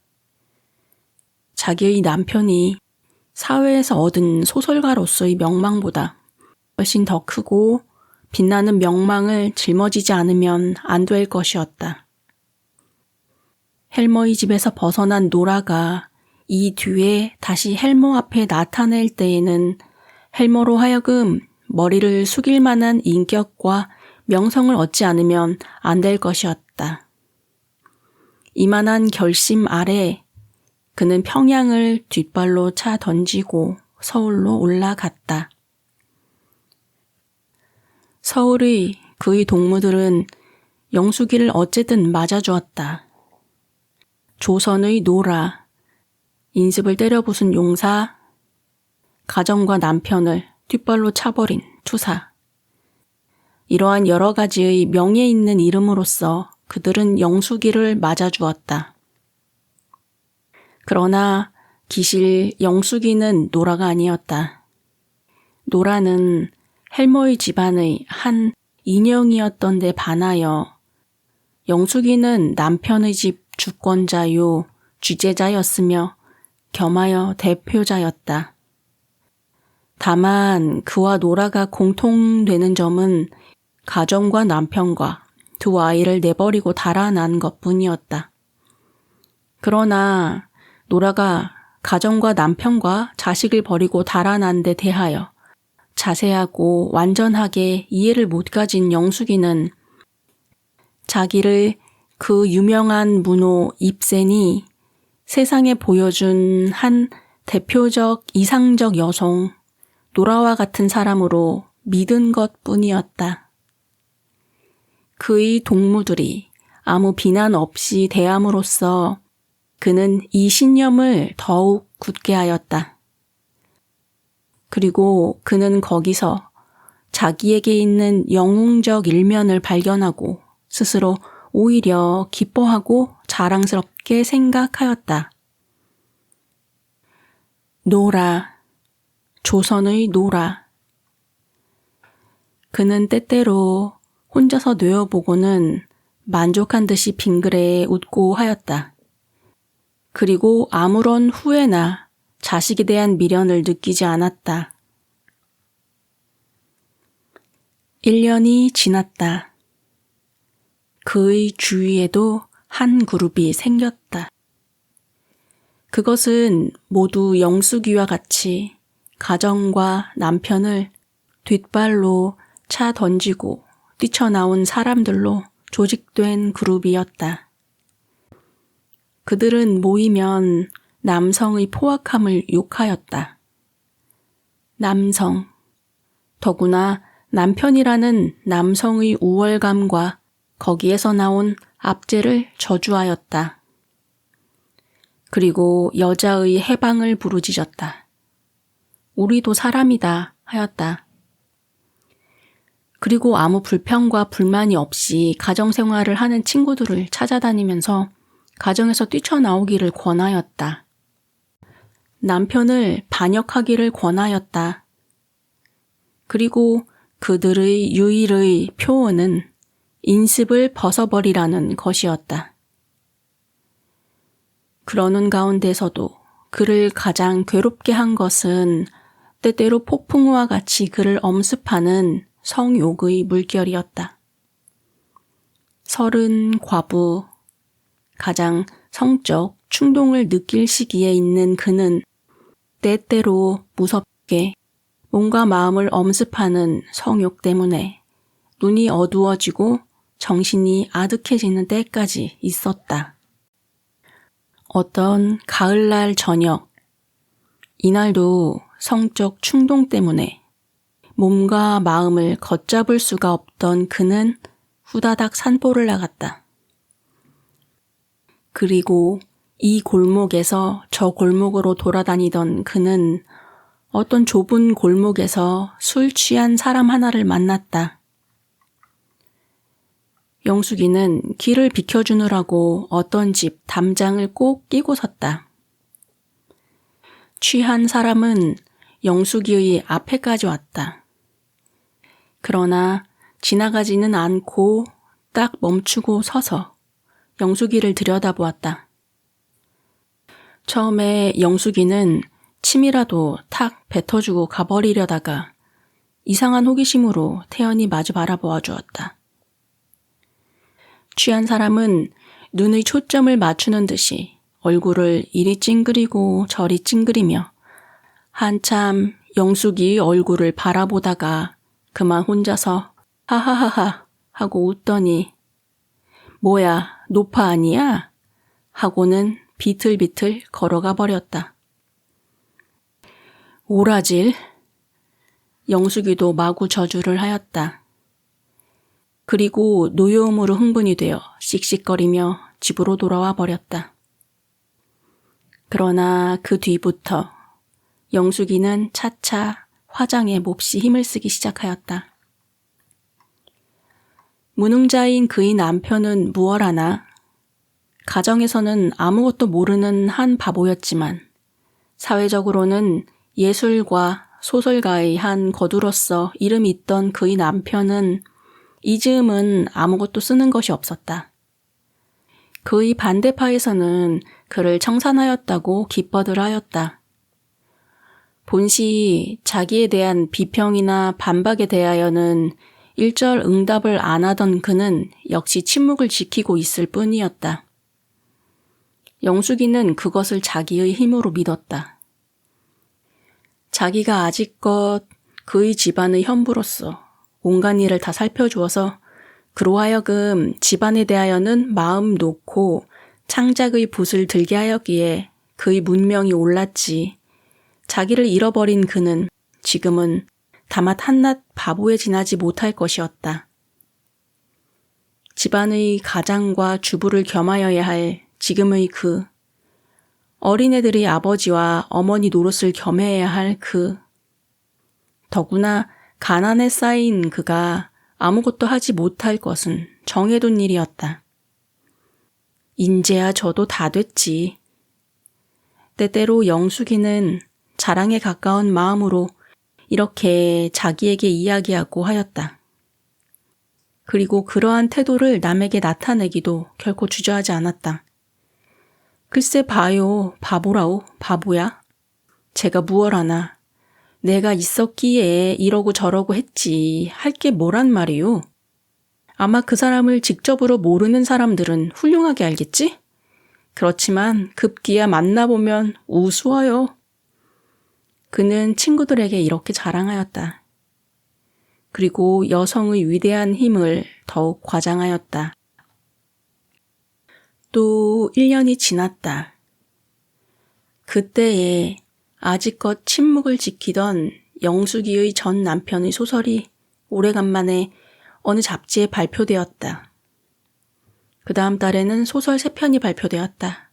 자기의 남편이 사회에서 얻은 소설가로서의 명망보다 훨씬 더 크고 빛나는 명망을 짊어지지 않으면 안 될 것이었다. 헬머의 집에서 벗어난 노라가 이 뒤에 다시 헬머 앞에 나타낼 때에는 헬머로 하여금 머리를 숙일 만한 인격과 명성을 얻지 않으면 안 될 것이었다. 이만한 결심 아래 그는 평양을 뒷발로 차 던지고 서울로 올라갔다. 서울의 그의 동무들은 영숙이를 어쨌든 맞아주었다. 조선의 노라, 인습을 때려 부순 용사, 가정과 남편을 뒷발로 차버린 투사. 이러한 여러 가지의 명예 있는 이름으로써 그들은 영숙이를 맞아주었다. 그러나 기실 영숙이는 노라가 아니었다. 노라는 헬머의 집안의 한 인형이었던 데 반하여 영숙이는 남편의 집 주권자요 쥐제자였으며 겸하여 대표자였다. 다만 그와 노라가 공통되는 점은 가정과 남편과 두 아이를 내버리고 달아난 것뿐이었다. 그러나 노라가 가정과 남편과 자식을 버리고 달아난 데 대하여 자세하고 완전하게 이해를 못 가진 영숙이는 자기를 그 유명한 문호 입센이 세상에 보여준 한 대표적 이상적 여성 노라와 같은 사람으로 믿은 것뿐이었다. 그의 동무들이 아무 비난 없이 대함으로써 그는 이 신념을 더욱 굳게 하였다. 그리고 그는 거기서 자기에게 있는 영웅적 일면을 발견하고 스스로 오히려 기뻐하고 자랑스럽게 생각하였다. 노라, 조선의 노라. 그는 때때로 혼자서 뇌어보고는 만족한 듯이 빙그레 웃고 하였다. 그리고 아무런 후회나 자식에 대한 미련을 느끼지 않았다. 1년이 지났다. 그의 주위에도 한 그룹이 생겼다. 그것은 모두 영숙이와 같이 가정과 남편을 뒷발로 차 던지고 뛰쳐나온 사람들로 조직된 그룹이었다. 그들은 모이면 남성의 포악함을 욕하였다. 남성, 더구나 남편이라는 남성의 우월감과 거기에서 나온 압제를 저주하였다. 그리고 여자의 해방을 부르짖었다. 우리도 사람이다 하였다. 그리고 아무 불평과 불만이 없이 가정생활을 하는 친구들을 찾아다니면서 가정에서 뛰쳐나오기를 권하였다. 남편을 반역하기를 권하였다. 그리고 그들의 유일의 표어는 인습을 벗어버리라는 것이었다. 그러는 가운데서도 그를 가장 괴롭게 한 것은 때때로 폭풍우와 같이 그를 엄습하는 성욕의 물결이었다. 30 과부, 가장 성적 충동을 느낄 시기에 있는 그는 때때로 무섭게 몸과 마음을 엄습하는 성욕 때문에 눈이 어두워지고 정신이 아득해지는 때까지 있었다. 어떤 가을날 저녁, 이날도 성적 충동 때문에 몸과 마음을 걷잡을 수가 없던 그는 후다닥 산보를 나갔다. 그리고 이 골목에서 저 골목으로 돌아다니던 그는 어떤 좁은 골목에서 술 취한 사람 하나를 만났다. 영숙이는 길을 비켜주느라고 어떤 집 담장을 꼭 끼고 섰다. 취한 사람은 영숙이의 앞에까지 왔다. 그러나 지나가지는 않고 딱 멈추고 서서 영숙이를 들여다보았다. 처음에 영숙이는 침이라도 탁 뱉어주고 가버리려다가 이상한 호기심으로 태연히 마주 바라보아 주었다. 취한 사람은 눈의 초점을 맞추는 듯이 얼굴을 이리 찡그리고 저리 찡그리며 한참 영숙이의 얼굴을 바라보다가 그만 혼자서 하하하하 하고 웃더니 뭐야, 노파 아니야? 하고는 비틀비틀 걸어가 버렸다. 오라질. 영숙이도 마구 저주를 하였다. 그리고 노여움으로 흥분이 되어 씩씩거리며 집으로 돌아와 버렸다. 그러나 그 뒤부터 영숙이는 차차 화장에 몹시 힘을 쓰기 시작하였다. 무능자인 그의 남편은 무얼하나 가정에서는 아무것도 모르는 한 바보였지만 사회적으로는 예술과 소설가의 한 거두로서 이름이 있던 그의 남편은 이 즈음은 아무것도 쓰는 것이 없었다. 그의 반대파에서는 그를 청산하였다고 기뻐들 하였다. 본시 자기에 대한 비평이나 반박에 대하여는 일절 응답을 안 하던 그는 역시 침묵을 지키고 있을 뿐이었다. 영숙이는 그것을 자기의 힘으로 믿었다. 자기가 아직껏 그의 집안의 현부로서 온갖 일을 다 살펴주어서 그로 하여금 집안에 대하여는 마음 놓고 창작의 붓을 들게 하였기에 그의 문명이 올랐지. 자기를 잃어버린 그는 지금은 다만 한낱 바보에 지나지 못할 것이었다. 집안의 가장과 주부를 겸하여야 할 지금의 그, 어린애들의 아버지와 어머니 노릇을 겸해야 할 그, 더구나 가난에 쌓인 그가 아무것도 하지 못할 것은 정해둔 일이었다. 인제야 저도 다 됐지. 때때로 영숙이는 자랑에 가까운 마음으로 이렇게 자기에게 이야기하고 하였다. 그리고 그러한 태도를 남에게 나타내기도 결코 주저하지 않았다. 글쎄 봐요, 바보라오, 바보야. 제가 무얼 하나. 내가 있었기에 이러고 저러고 했지. 할 게 뭐란 말이요. 아마 그 사람을 직접으로 모르는 사람들은 훌륭하게 알겠지? 그렇지만 급기야 만나보면 우스워요. 그는 친구들에게 이렇게 자랑하였다. 그리고 여성의 위대한 힘을 더욱 과장하였다. 또 1년이 지났다. 그때에 아직껏 침묵을 지키던 영숙이의 전 남편의 소설이 오래간만에 어느 잡지에 발표되었다. 그 다음 달에는 소설 3편이 발표되었다.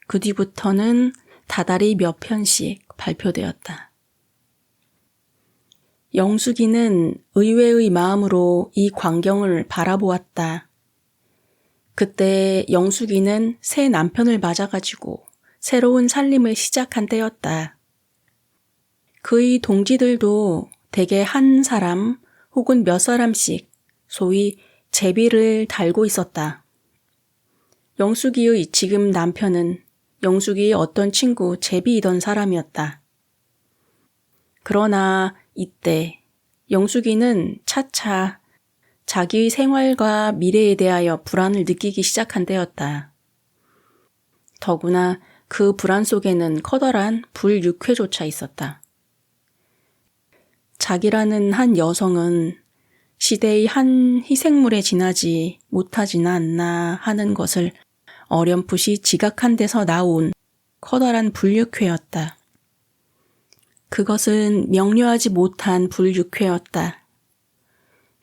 그 뒤부터는 다달이 몇 편씩 발표되었다. 영숙이는 의외의 마음으로 이 광경을 바라보았다. 그때 영숙이는 새 남편을 맞아가지고 새로운 살림을 시작한 때였다. 그의 동지들도 대개 한 사람 혹은 몇 사람씩 소위 제비를 달고 있었다. 영숙이의 지금 남편은 영숙이의 어떤 친구 제비이던 사람이었다. 그러나 이때 영숙이는 차차 자기의 생활과 미래에 대하여 불안을 느끼기 시작한 때였다. 더구나 그 불안 속에는 커다란 불육회조차 있었다. 자기라는 한 여성은 시대의 한 희생물에 지나지 못하지는 않나 하는 것을 어렴풋이 지각한 데서 나온 커다란 불육회였다. 그것은 명료하지 못한 불육회였다.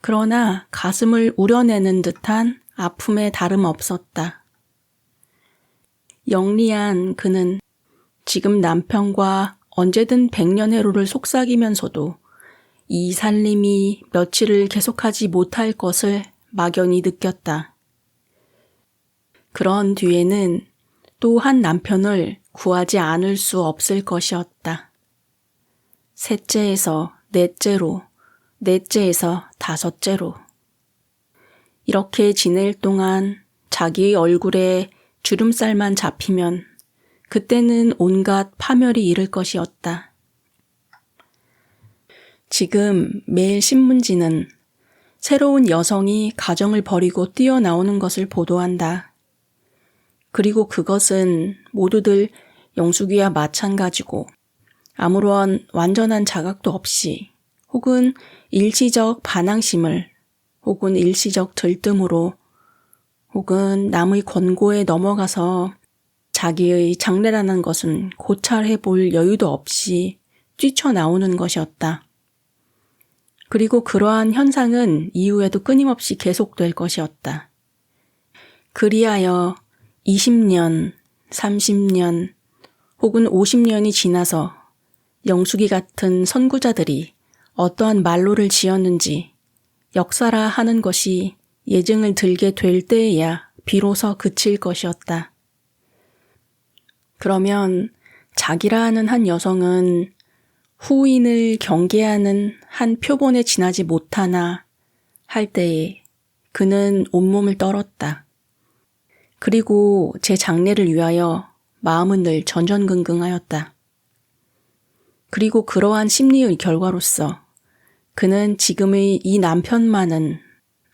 그러나 가슴을 우려내는 듯한 아픔에 다름없었다. 영리한 그는 지금 남편과 언제든 백년해로를 속삭이면서도 이 살림이 며칠을 계속하지 못할 것을 막연히 느꼈다. 그런 뒤에는 또 한 남편을 구하지 않을 수 없을 것이었다. 셋째에서 넷째로, 넷째에서 다섯째로. 이렇게 지낼 동안 자기의 얼굴에 주름살만 잡히면 그때는 온갖 파멸이 이를 것이었다. 지금 매일 신문지는 새로운 여성이 가정을 버리고 뛰어나오는 것을 보도한다. 그리고 그것은 모두들 영숙이와 마찬가지고 아무런 완전한 자각도 없이 혹은 일시적 반항심을 혹은 일시적 들뜸으로 혹은 남의 권고에 넘어가서 자기의 장래라는 것은 고찰해 볼 여유도 없이 뛰쳐나오는 것이었다. 그리고 그러한 현상은 이후에도 끊임없이 계속될 것이었다. 그리하여 20년, 30년 혹은 50년이 지나서 영숙이 같은 선구자들이 어떠한 말로를 지었는지 역사라 하는 것이 예증을 들게 될 때에야 비로소 그칠 것이었다. 그러면 자기라 하는 한 여성은 후인을 경계하는 한 표본에 지나지 못하나 할 때에 그는 온몸을 떨었다. 그리고 제 장래를 위하여 마음은 늘 전전긍긍하였다. 그리고 그러한 심리의 결과로서 그는 지금의 이 남편만은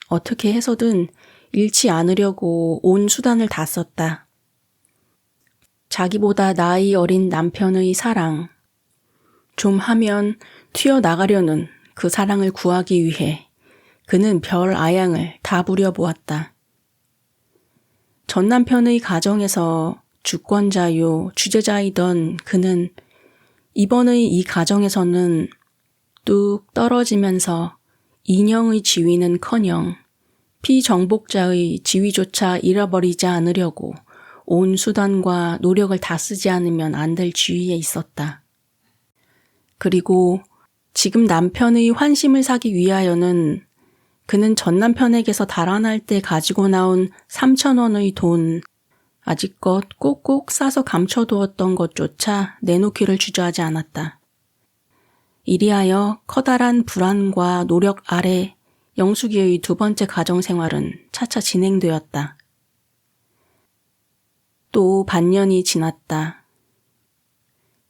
어떻게 해서든 잃지 않으려고 온 수단을 다 썼다. 자기보다 나이 어린 남편의 사랑, 좀 하면 튀어나가려는 그 사랑을 구하기 위해 그는 별 아양을 다 부려보았다. 전 남편의 가정에서 주권자요 주재자이던 그는 이번의 이 가정에서는 뚝 떨어지면서 인형의 지위는커녕 피정복자의 지위조차 잃어버리지 않으려고 온 수단과 노력을 다 쓰지 않으면 안 될 지위에 있었다. 그리고 지금 남편의 환심을 사기 위하여는 그는 전 남편에게서 달아날 때 가지고 나온 3,000원의 돈, 아직껏 꼭꼭 싸서 감춰두었던 것조차 내놓기를 주저하지 않았다. 이리하여 커다란 불안과 노력 아래 영숙이의 두 번째 가정생활은 차차 진행되었다. 또 반년이 지났다.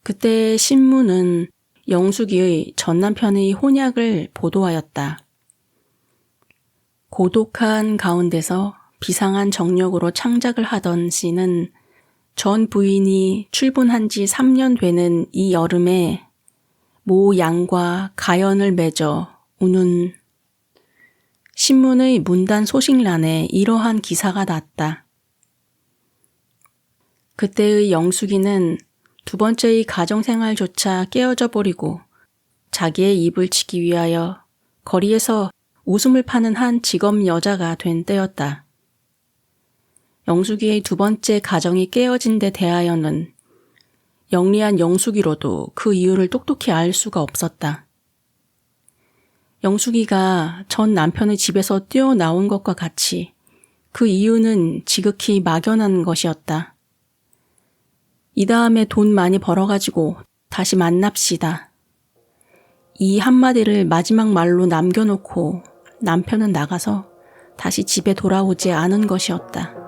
그때 신문은 영숙이의 전 남편의 혼약을 보도하였다. 고독한 가운데서 비상한 정력으로 창작을 하던 씨는 전 부인이 출분한 지 3년 되는 이 여름에 모 양과 가연을 맺어 우는 신문의 문단 소식란에 이러한 기사가 났다. 그때의 영숙이는 두 번째의 가정생활조차 깨어져 버리고 자기의 입을 치기 위하여 거리에서 웃음을 파는 한 직업 여자가 된 때였다. 영숙이의 두 번째 가정이 깨어진 데 대하여는 영리한 영숙이로도 그 이유를 똑똑히 알 수가 없었다. 영숙이가 전 남편의 집에서 뛰어나온 것과 같이 그 이유는 지극히 막연한 것이었다. 이 다음에 돈 많이 벌어가지고 다시 만납시다. 이 한마디를 마지막 말로 남겨놓고 남편은 나가서 다시 집에 돌아오지 않은 것이었다.